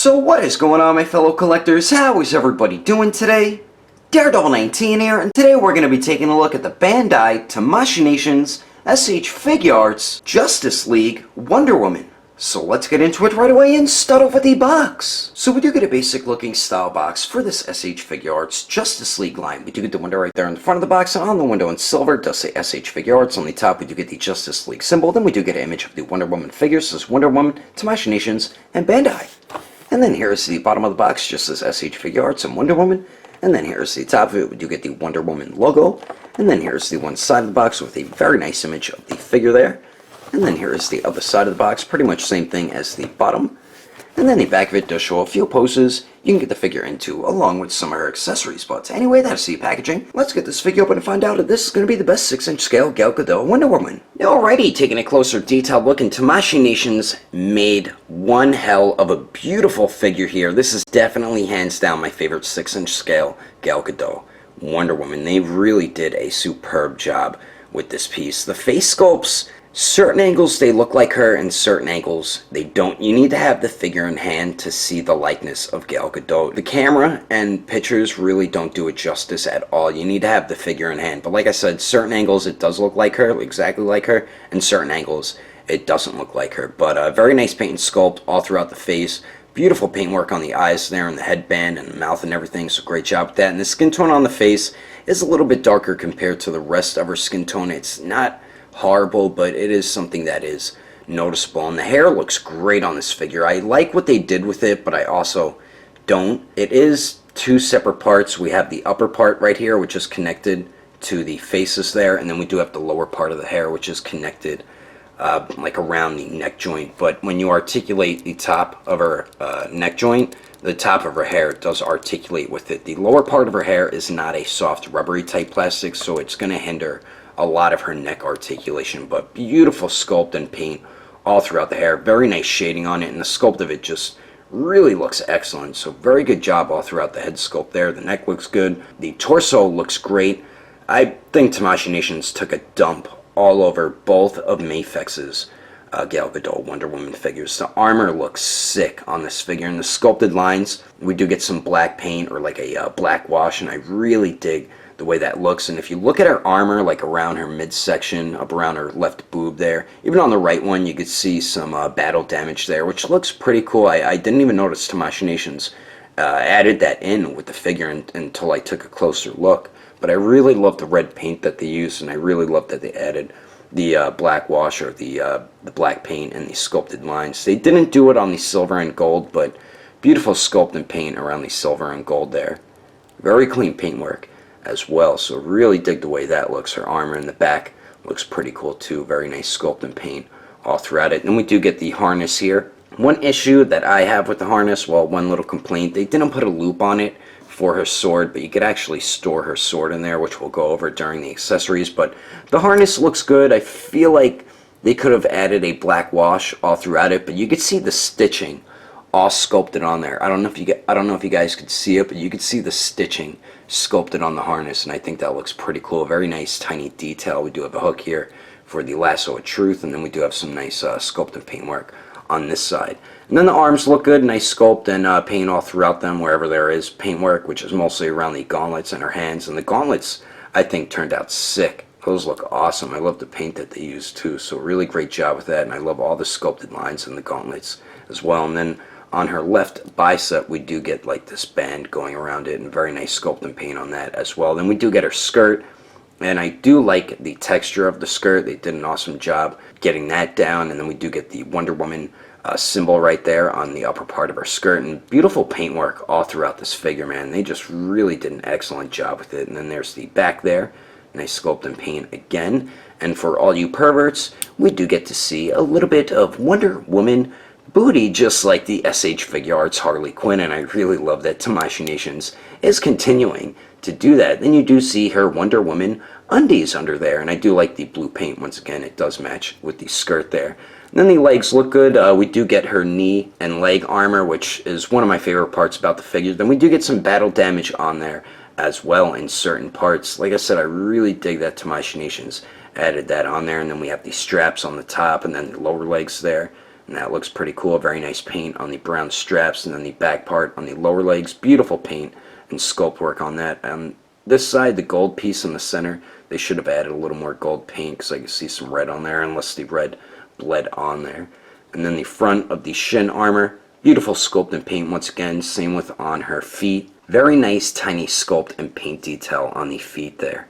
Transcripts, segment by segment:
So what is going on, my fellow collectors? How is everybody doing today? Daredevil19 here, and today we're going to be taking a look at the Bandai Tamashii Nation's SH Figuarts Justice League Wonder Woman. So let's get into it right away and start off with the box. So we do get a basic looking style box for this SH Figuarts Justice League line. We do get the window right there in the front of the box, and on the window in silver it does say SH Figuarts. On the top we do get the Justice League symbol. Then we do get an image of the Wonder Woman figures. This is Wonder Woman, Tamashii Nations, and Bandai. And then here's the bottom of the box, just says SH Figuarts and Wonder Woman. And then here's the top of it, we do get the Wonder Woman logo. And then here's the one side of the box with a very nice image of the figure there. And then here's the other side of the box, pretty much same thing as the bottom. And then the back of it does show a few poses you can get the figure into, along with some of her accessories. But anyway, that's the packaging. Let's get this figure open and find out if this is going to be the best 6-inch scale Gadot Wonder Woman. Alrighty, taking a closer detailed look, and Tamashii Nations made one hell of a beautiful figure here. This is definitely hands down my favorite 6-inch scale Gadot Wonder Woman. They really did a superb job with this piece. The face sculpts, certain angles they look like her, and certain angles they don't. You need to have the figure in hand to see the likeness of Gal Gadot. The camera and pictures really don't do it justice at all. You need to have the figure in hand. But like I said, certain angles it does look like her, exactly like her, and certain angles it doesn't look like her. But very nice paint and sculpt all throughout the face. Beautiful paintwork on the eyes there and the headband and the mouth and everything, so great job with that. And the skin tone on the face is a little bit darker compared to the rest of her skin tone. It's not horrible, but it is something that is noticeable. And the hair looks great on this figure. I like what they did with it, but I also don't. It is two separate parts. We have the upper part right here, which is connected to the faces there, and then we do have the lower part of the hair, which is connected like around the neck joint. But when you articulate the top of her neck joint, the top of her hair does articulate with it. The lower part of her hair is not a soft rubbery type plastic, so it's going to hinder a lot of her neck articulation. But beautiful sculpt and paint all throughout the hair. Very nice shading on it, and the sculpt of it just really looks excellent. So very good job all throughout the head sculpt there. The neck looks good. The torso looks great. I think Tamashii Nations took a dump all over both of Mafex's Gal Gadot Wonder Woman figures. The armor looks sick on this figure, and the sculpted lines, we do get some black paint or like a black wash, and I really dig the way that looks. And if you look at her armor, like around her midsection, up around her left boob there, even on the right one, you could see some battle damage there, which looks pretty cool. I didn't even notice Tamashii Nations added that in with the figure until I took a closer look. But I really love the red paint that they used, and I really love that they added the black wash or the black paint and the sculpted lines. They didn't do it on the silver and gold, but beautiful sculpt and paint around the silver and gold there. Very clean paintwork as well, so really dig the way that looks. Her armor in the back looks pretty cool too. Very nice sculpt and paint all throughout it. And we do get the harness here. One issue that I have with the harness, well, one little complaint, they didn't put a loop on it for her sword, but you could actually store her sword in there, which we'll go over during the accessories. But the harness looks good. I feel like they could have added a black wash all throughout it, but you could see the stitching all sculpted on there. I don't know if you guys could see it, but you could see the stitching sculpted on the harness, and I think that looks pretty cool. Very nice tiny detail. We do have a hook here for the lasso of truth, and then we do have some nice sculpted paintwork on this side. And then the arms look good, nice sculpt and paint all throughout them wherever there is paintwork, which is mostly around the gauntlets and her hands. And the gauntlets, I think, turned out sick. Those look awesome. I love the paint that they used too, so really great job with that. And I love all the sculpted lines in the gauntlets as well. And then on her left bicep, we do get like this band going around it, and very nice sculpt and paint on that as well. Then we do get her skirt, and I do like the texture of the skirt. They did an awesome job getting that down. And then we do get the Wonder Woman symbol right there on the upper part of her skirt, and beautiful paintwork all throughout this figure, man. They just really did an excellent job with it. And then there's the back there, nice sculpt and paint again. And for all you perverts, we do get to see a little bit of Wonder Woman booty, just like the SH Figuarts Harley Quinn, and I really love that Tamashii Nations is continuing to do that. Then you do see her Wonder Woman undies under there, and I do like the blue paint. Once again, it does match with the skirt there. And then the legs look good. We do get her knee and leg armor, which is one of my favorite parts about the figure. Then we do get some battle damage on there as well in certain parts. Like I said, I really dig that Tamashii Nations added that on there. And then we have the straps on the top and then the lower legs there. and that looks pretty cool. Very nice paint on the brown straps, and then the back part on the lower legs. Beautiful paint and sculpt work on that. This side, the gold piece in the center, they should have added a little more gold paint because I can see some red on there, unless the red bled on there. And then the front of the shin armor, beautiful sculpt and paint once again. Same with on her feet. Very nice tiny sculpt and paint detail on the feet there.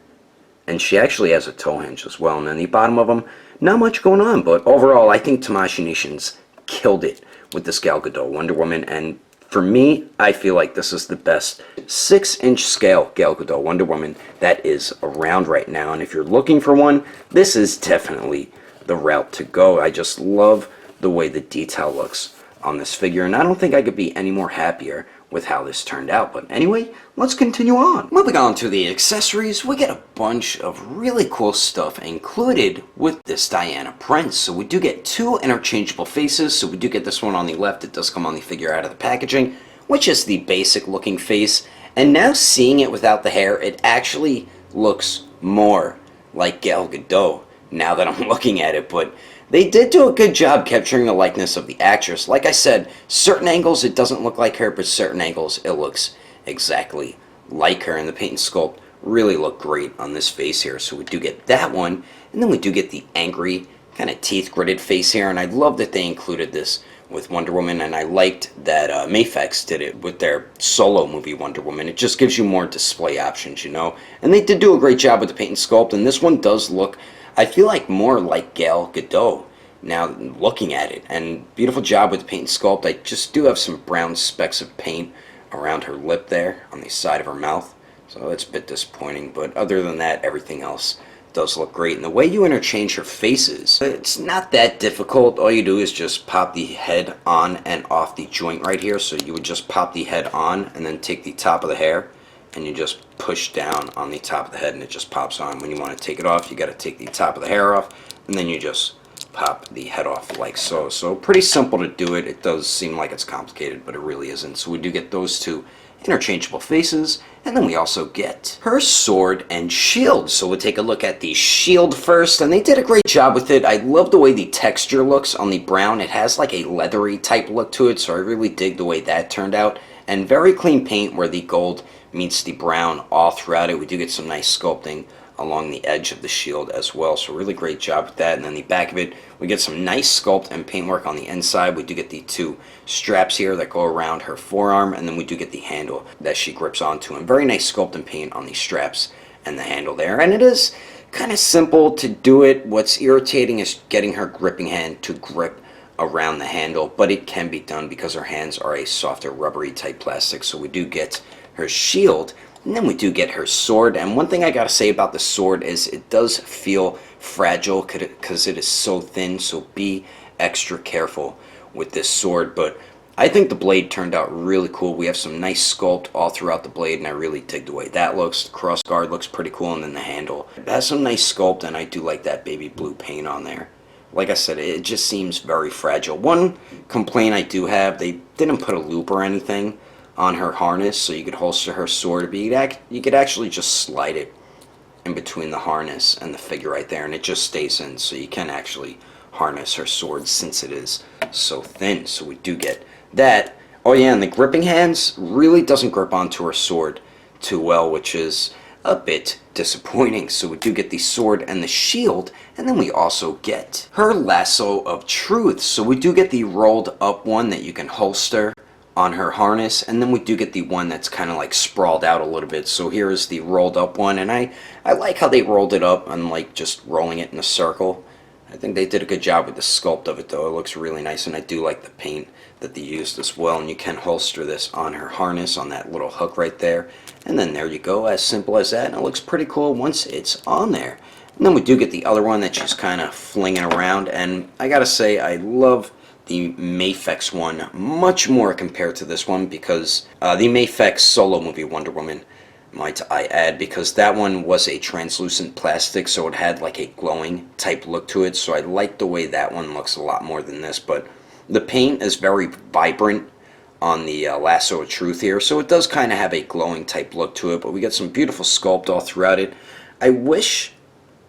And she actually has a toe hinge as well. And then the bottom of them, not much going on, but overall I think Tamashii Nations killed it with this Gal Gadot Wonder Woman. And for me, I feel like this is the best 6-inch scale Gal Gadot Wonder Woman that is around right now. And if you're looking for one, this is definitely the route to go. I just love the way the detail looks on this figure, and I don't think I could be any more happier with how this turned out. But anyway, let's continue on. Moving on to the accessories, we get a bunch of really cool stuff included with this Diana Prince. So we do get 2 interchangeable faces. So we do get this one on the left. It does come on the figure out of the packaging, which is the basic looking face. And now seeing it without the hair, it actually looks more like Gal Gadot now that I'm looking at it. But they did do a good job capturing the likeness of the actress. Like I said, certain angles it doesn't look like her, but certain angles it looks exactly like her. And the paint and sculpt really look great on this face here. So we do get that one, and then we do get the angry kind of teeth gritted face here. And I love that they included this with Wonder Woman, and I liked that Mafex did it with their solo movie Wonder Woman. It just gives you more display options, you know. And they did do a great job with the paint and sculpt, and this one does look, I feel like, more like Gal Gadot now looking at it. And beautiful job with the paint and sculpt. I just do have some brown specks of paint around her lip there on the side of her mouth, so that's a bit disappointing. But other than that, everything else does look great. And the way you interchange her faces, it's not that difficult. All you do is just pop the head on and off the joint right here. So you would just pop the head on and then take the top of the hair and you just push down on the top of the head and it just pops on. When you want to take it off, you got to take the top of the hair off and then you just pop the head off like so. So pretty simple to do it. It does seem like it's complicated, but it really isn't. So we do get those 2 interchangeable faces, and then we also get her sword and shield. So we'll take a look at the shield first, and they did a great job with it. I love the way the texture looks on the brown. It has like a leathery type look to it, so I really dig the way that turned out. And very clean paint where the gold meets the brown all throughout it. We do get some nice sculpting along the edge of the shield as well, so really great job with that. And then the back of it, we get some nice sculpt and paintwork on the inside. We do get the 2 straps here that go around her forearm, and then we do get the handle that she grips onto, and very nice sculpt and paint on the straps and the handle there. And it is kind of simple to do it. What's irritating is getting her gripping hand to grip around the handle, but it can be done because her hands are a softer rubbery type plastic. So we do get her shield, and then we do get her sword. And one thing I gotta say about the sword is it does feel fragile because it is so thin, so be extra careful with this sword. But I think the blade turned out really cool. We have some nice sculpt all throughout the blade, and I really dig the way that looks. The cross guard looks pretty cool, and then the handle. It has some nice sculpt, and I do like that baby blue paint on there. Like I said, it just seems very fragile. One complaint I do have, they didn't put a loop or anything on her harness so you could holster her sword, but you could actually just slide it in between the harness and the figure right there, and it just stays in, so you can actually harness her sword since it is so thin. So we do get that. Oh yeah, and the gripping hands really doesn't grip onto her sword too well, which is a bit disappointing. So we do get the sword and the shield, and then we also get her lasso of truth. So we do get the rolled up one that you can holster on her harness, and then we do get the one that's kind of like sprawled out a little bit. So here is the rolled up one, and I like how they rolled it up, unlike just rolling it in a circle. I think they did a good job with the sculpt of it though. It looks really nice, and I do like the paint that they used as well. And you can holster this on her harness on that little hook right there, and then there you go, as simple as that, and it looks pretty cool once it's on there. And then we do get the other one that she's kind of flinging around, and I gotta say I love the Mafex one much more compared to this one, because the Mafex solo movie Wonder Woman, might I add, because that one was a translucent plastic, so it had like a glowing type look to it. So I like the way that one looks a lot more than this. But the paint is very vibrant on the Lasso of Truth here, so it does kind of have a glowing type look to it. But we get some beautiful sculpt all throughout it. I wish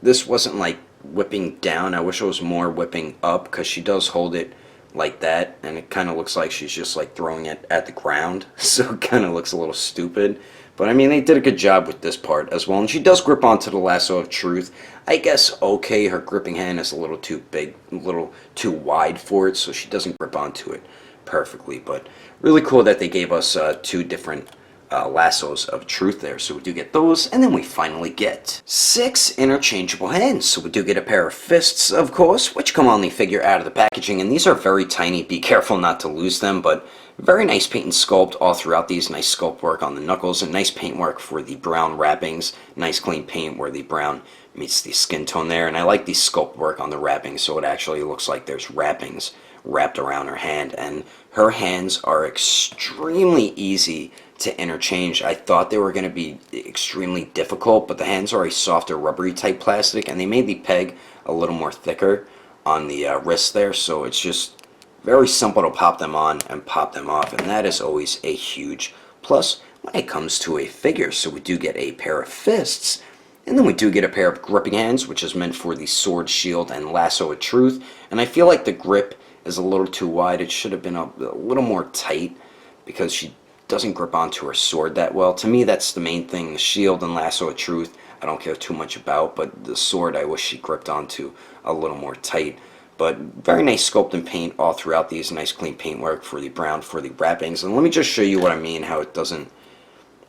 this wasn't like whipping down. I wish it was more whipping up, because she does hold it like that, and it kind of looks like she's just like throwing it at the ground, so it kind of looks a little stupid. But I mean, they did a good job with this part as well, and she does grip onto the lasso of truth. I guess, okay, her gripping hand is a little too big, a little too wide for it, so she doesn't grip onto it perfectly. But really cool that they gave us two different lassos of truth there, so we do get those, and then we finally get 6 interchangeable hands. So we do get a pair of fists, of course, which come on the figure out of the packaging, and these are very tiny. Be careful not to lose them, but very nice paint and sculpt all throughout these. Nice sculpt work on the knuckles, and nice paint work for the brown wrappings. Nice clean paint where the brown meets the skin tone there, and I like the sculpt work on the wrappings, so it actually looks like there's wrappings wrapped around her hand, and her hands are extremely easy to interchange. I thought they were going to be extremely difficult, but the hands are a softer rubbery type plastic, and they made the peg a little more thicker on the wrist there, so it's just very simple to pop them on and pop them off, and that is always a huge plus when it comes to a figure. So we do get a pair of fists, and then we do get a pair of gripping hands, which is meant for the sword, shield, and lasso of truth, and I feel like the grip is a little too wide. It should have been a little more tight because she doesn't grip onto her sword that well. To me, that's the main thing. The shield and lasso of truth I don't care too much about, but the sword I wish she gripped onto a little more tight. But very nice sculpt and paint all throughout these. Nice clean paint work for the brown, for the wrappings. And let me just show you what I mean, how it doesn't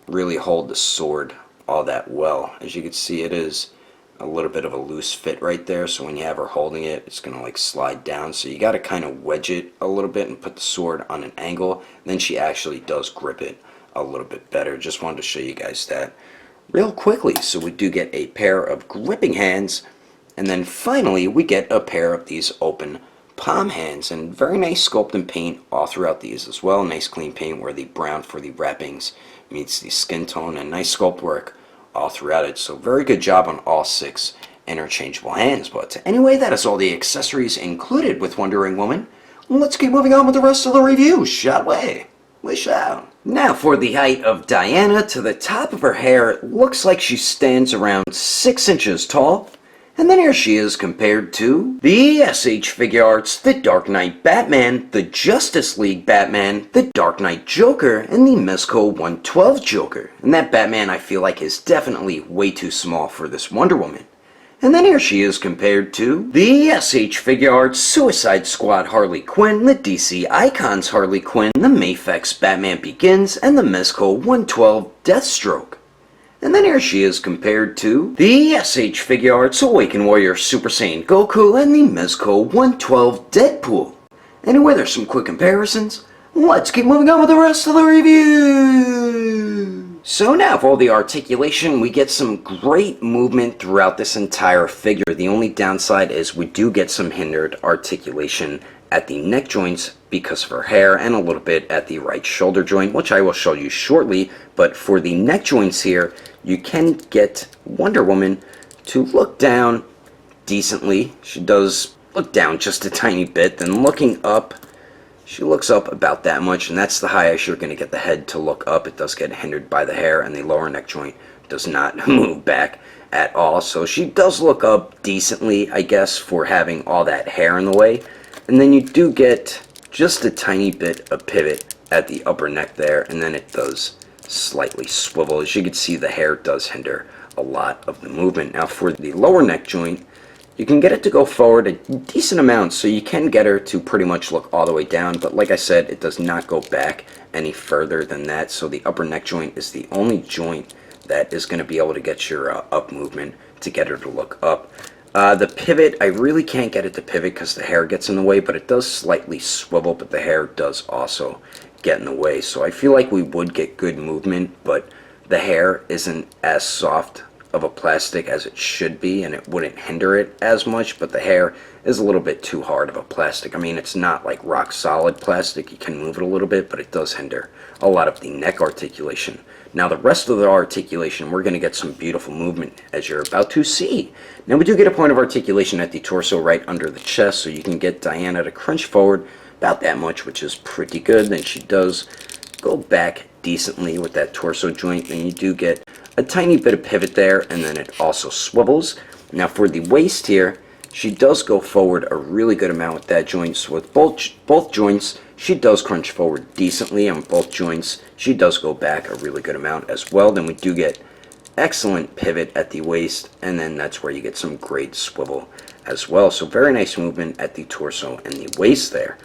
really hold the sword all that well. As you can see, it is a little bit of a loose fit right there, so when you have her holding it, it's going to like slide down, so you got to kind of wedge it a little bit and put the sword on an angle. Then she actually does grip it a little bit better. Just wanted to show you guys that real quickly. So we do get a pair of gripping hands, and then finally we get a pair of these open palm hands, and very nice sculpt and paint all throughout these as well. Nice clean paint where the brown for the wrappings meets the skin tone, and nice sculpt work all throughout it. So very good job on all 6 interchangeable hands. But anyway, that is all the accessories included with Wonder Woman. Let's keep moving on with the rest of the review, shall we? We shall. Now for the height of Diana. To the top of her hair, it looks like she stands around 6 inches tall. And then here she is compared to the SH Figuarts, the Dark Knight Batman, the Justice League Batman, the Dark Knight Joker, and the Mezco 112 Joker. And that Batman I feel like is definitely way too small for this Wonder Woman. And then here she is compared to the SH Figuarts Suicide Squad Harley Quinn, the DC Icons Harley Quinn, the Mafex Batman Begins, and the Mezco 112 Deathstroke. And then here she is compared to the SH Figuarts Awakened Warrior Super Saiyan Goku and the Mezco 112 Deadpool. Anyway, there's some quick comparisons. Let's keep moving on with the rest of the review. So now for all the articulation, we get some great movement throughout this entire figure. The only downside is we do get some hindered articulation at the neck joints because of her hair, and a little bit at the right shoulder joint, which I will show you shortly. But for the neck joints here, you can get Wonder Woman to look down decently. She does look down just a tiny bit, then looking up, she looks up about that much, and that's the highest you're going to get the head to look up. It does get hindered by the hair, and the lower neck joint does not move back at all. So she does look up decently, I guess, for having all that hair in the way. And then you do get just a tiny bit of pivot at the upper neck there, and then it does slightly swivel. As you can see, the hair does hinder a lot of the movement. Now for the lower neck joint, you can get it to go forward a decent amount, so you can get her to pretty much look all the way down, but like I said, it does not go back any further than that. So the upper neck joint is the only joint that is going to be able to get your up movement to get her to look up. The pivot, I really can't get it to pivot because the hair gets in the way, but it does slightly swivel, but the hair does also get in the way. So I feel like we would get good movement, but the hair isn't as soft of a plastic as it should be, and it wouldn't hinder it as much, but the hair is a little bit too hard of a plastic. I mean, it's not like rock solid plastic. You can move it a little bit, but it does hinder a lot of the neck articulation. Now the rest of the articulation, we're going to get some beautiful movement, as you're about to see. Now we do get a point of articulation at the torso right under the chest, so you can get Diana to crunch forward about that much, which is pretty good. Then she does go back decently with that torso joint, and you do get a tiny bit of pivot there, and then it also swivels. Now for the waist here, She does go forward a really good amount with that joint. So with both joints, she does crunch forward decently. On both joints, she does go back a really good amount as well. Then we do get excellent pivot at the waist, and then that's where you get some great swivel as well. So very nice movement at the torso and the waist there.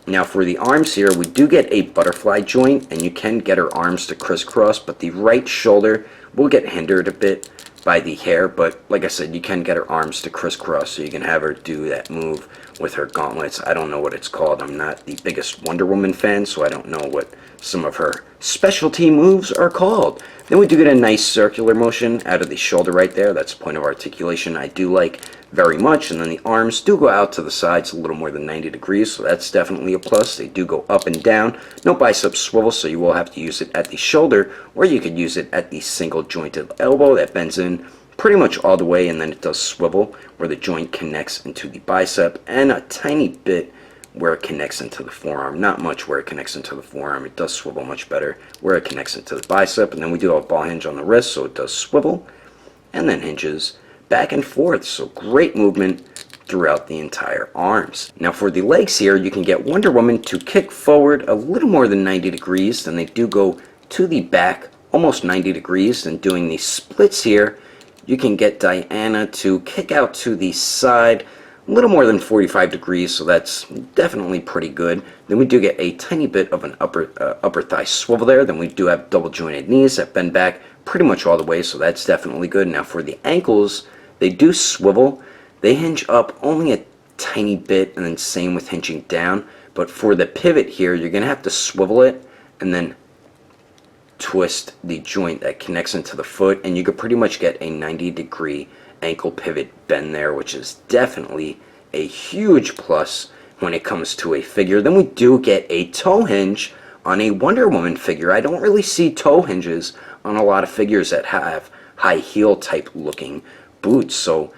Now for the arms here, we do get a butterfly joint, and you can get her arms to crisscross, but the right shoulder will get hindered a bit by the hair. But like I said, you can get her arms to crisscross, so you can have her do that move with her gauntlets. I don't know what it's called. I'm not the biggest Wonder Woman fan, so I don't know what some of her specialty moves are called. Then we do get a nice circular motion out of the shoulder right there. That's a point of articulation I do like very much. And then the arms do go out to the sides a little more than 90 degrees, so that's definitely a plus. They do go up and down. No bicep swivel, so you will have to use it at the shoulder, or you could use it at the single jointed elbow that bends in pretty much all the way, and then it does swivel where the joint connects into the bicep, and a tiny bit where it connects into the forearm. Not much where it connects into the forearm. It does swivel much better where it connects into the bicep. And then we do have a ball hinge on the wrist, so it does swivel and then hinges back and forth. So great movement throughout the entire arms. Now for the legs here, you can get Wonder Woman to kick forward a little more than 90 degrees. Then they do go to the back almost 90 degrees. And doing these splits here, you can get Diana to kick out to the side a little more than 45 degrees, so that's definitely pretty good. Then we do get a tiny bit of an upper thigh swivel there. Then we do have double jointed knees that bend back pretty much all the way, so that's definitely good. Now for the ankles, they do swivel. They hinge up only a tiny bit, and then same with hinging down. But for the pivot here, you're going to have to swivel it and then twist the joint that connects into the foot, and you could pretty much get a 90-degree ankle pivot bend there, which is definitely a huge plus when it comes to a figure. Then we do get a toe hinge on a Wonder Woman figure. I don't really see toe hinges on a lot of figures that have high heel type looking boots. So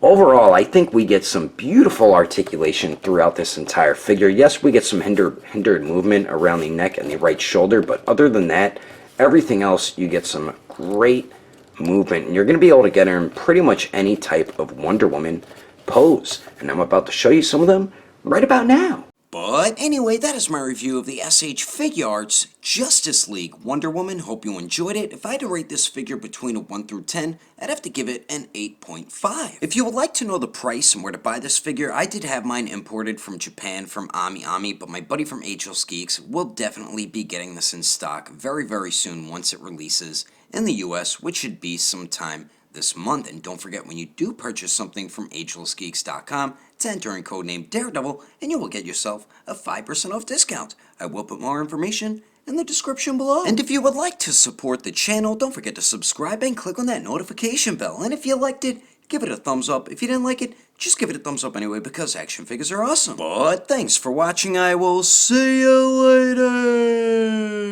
overall, I think we get some beautiful articulation throughout this entire figure. Yes, we get some hindered movement around the neck and the right shoulder, but other than that, everything else, you get some great movement, and you're going to be able to get her in pretty much any type of Wonder Woman pose. And I'm about to show you some of them right about now. But anyway, that is my review of the SH Figuarts Justice League Wonder Woman. Hope you enjoyed it. If I had to rate this figure between a 1 through 10, I'd have to give it an 8.5. If you would like to know the price and where to buy this figure, I did have mine imported from Japan from Ami, but my buddy from Agelessgeeks will definitely be getting this in stock very, very soon once it releases in the US, which should be sometime this month. And don't forget, when you do purchase something from Agelessgeeks.com, to enter in codename Daredevil, and you will get yourself a 5% off discount. I will put more information in the description below. And if you would like to support the channel, don't forget to subscribe and click on that notification bell. And if you liked it, give it a thumbs up. If you didn't like it, just give it a thumbs up anyway, because action figures are awesome. But thanks for watching. I will see you later.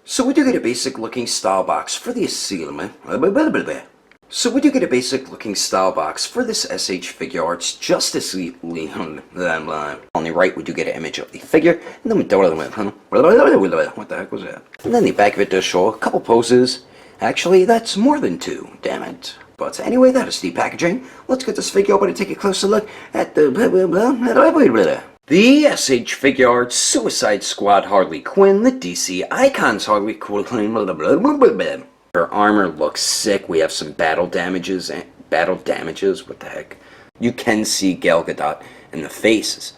So we do get a basic looking style box for the Asylum. So we do get a basic looking style box for this SH Figuarts Justice League. On the right, we do get an image of the figure, and then we what the heck was that? And then the back of it does show a couple poses. Actually, that's more than two. Damn it. But anyway, that is the packaging. Let's get this figure open and take a closer look at the SH Figuarts Suicide Squad Harley Quinn, the DC Icons Harley Quinn. Her armor looks sick. We have some battle damages. What the heck? You can see Gal Gadot in the faces.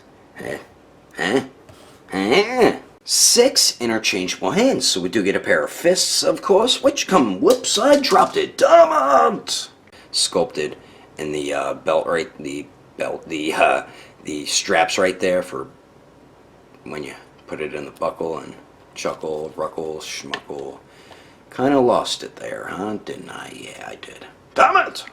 6 interchangeable hands. So we do get a pair of fists, of course, which come, whoops, I dropped it. Diamond! Sculpted in the belt, right? The straps right there for when you put it in the buckle and chuckle, ruckle, schmuckle. Kinda lost it there, huh? Didn't I? Yeah, I did. Damn it!